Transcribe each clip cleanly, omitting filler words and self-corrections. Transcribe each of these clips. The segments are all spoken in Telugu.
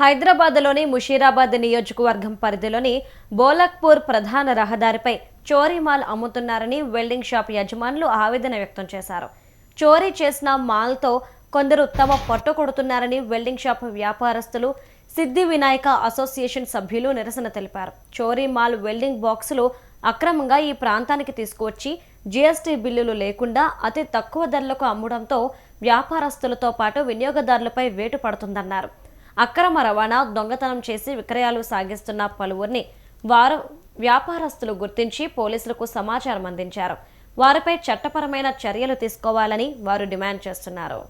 హైదరాబాద్లోని ముషీరాబాద్ నియోజకవర్గం పరిధిలోని బోలక్పూర్ ప్రధాన రహదారిపై చోరీ మాల్ అమ్ముతున్నారని వెల్డింగ్ షాప్ యజమానులు ఆవేదన వ్యక్తం చేశారు. చోరీ చేసిన మాల్తో కొందరు తమ పొట్ట కొడుతున్నారని వెల్డింగ్ షాప్ వ్యాపారస్తులు, సిద్ధి వినాయక అసోసియేషన్ సభ్యులు నిరసన తెలిపారు. చోరీ మాల్ వెల్డింగ్ బాక్సులు అక్రమంగా ఈ ప్రాంతానికి తీసుకువచ్చి జీఎస్టీ బిల్లులు లేకుండా అతి తక్కువ ధరలకు అమ్మడంతో వ్యాపారస్తులతో పాటు వినియోగదారులపై వేటు పడుతుందన్నారు. అక్రమ రవాణా, దొంగతనం చేసి విక్రయాలు సాగిస్తున్న పలువురిని వ్యాపారస్తులు గుర్తించి పోలీసులకు సమాచారం అందించారు. వారిపై చట్టపరమైన చర్యలు తీసుకోవాలని వారు డిమాండ్ చేస్తున్నారు.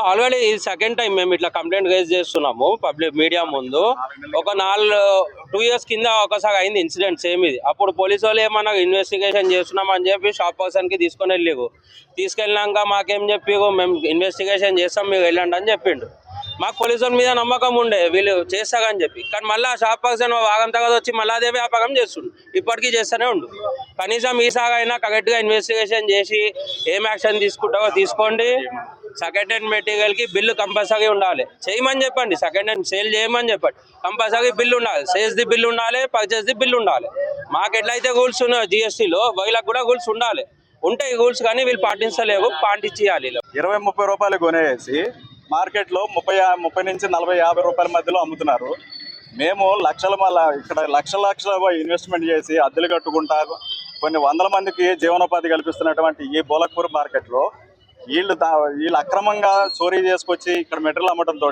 ఆల్రెడీ ఇది సెకండ్ టైం మేము ఇట్లా కంప్లైంట్ రేజ్ చేస్తున్నాము పబ్లిక్ మీడియా ముందు. ఒక 2 years కింద ఒకసారి అయింది ఇన్సిడెంట్ సేమ్ ఇది. అప్పుడు పోలీసు వాళ్ళు ఏమన్నా ఇన్వెస్టిగేషన్ చేస్తున్నామని చెప్పి షాప్ పర్సన్కి తీసుకెళ్ళినాక మాకేం చెప్పి మేము ఇన్వెస్టిగేషన్ చేస్తాం, మీరు వెళ్ళండి అని చెప్పిండు. మాకు పోలీసుల మీద నమ్మకం ఉండే వీళ్ళు చేస్తారని చెప్పి. కానీ మళ్ళీ షాప్ పర్సన్ వాగం తగ్గదు వచ్చి మళ్ళీ అదే వ్యాపారం చేస్తుండు, ఇప్పటికీ చేస్తూనే ఉండు. కనీసం ఈసారి అయినా కరెక్ట్గా ఇన్వెస్టిగేషన్ చేసి ఏం యాక్షన్ తీసుకుంటారో తీసుకోండి. సెకండ్ హ్యాండ్ మెటీరియల్కి బిల్లు కంపల్సరీ ఉండాలి, చేయమని చెప్పండి. సెకండ్ హ్యాండ్ సేల్ చేయమని చెప్పండి, కంపల్సరీ బిల్లు ఉండాలి. సేల్స్ది బిల్లు ఉండాలి, పర్చేస్ది బిల్లు ఉండాలి. మాకు ఎట్లయితే రూల్స్ ఉన్నాయో జిఎస్టీలో వీళ్ళకి కూడా రూల్స్ ఉండాలి. ఉంటాయి రూల్స్, కానీ వీళ్ళు పాటించలేవు, పాటించాలి. 20-30 రూపాయలు కొనేసి మార్కెట్లో 30 నుంచి 40-50 రూపాయల మధ్యలో అమ్ముతున్నారు. మేము ఇక్కడ లక్షల ఇన్వెస్ట్మెంట్ చేసి అద్దెలు కట్టుకుంటారు. కొన్ని వందల మందికి జీవనోపాధి కల్పిస్తున్నటువంటి ఈ బోలక్పూర్ మార్కెట్లో వీళ్ళు అక్రమంగా చోరీ చేసుకొచ్చి ఇక్కడ మెటీరియల్ అమ్మటంతో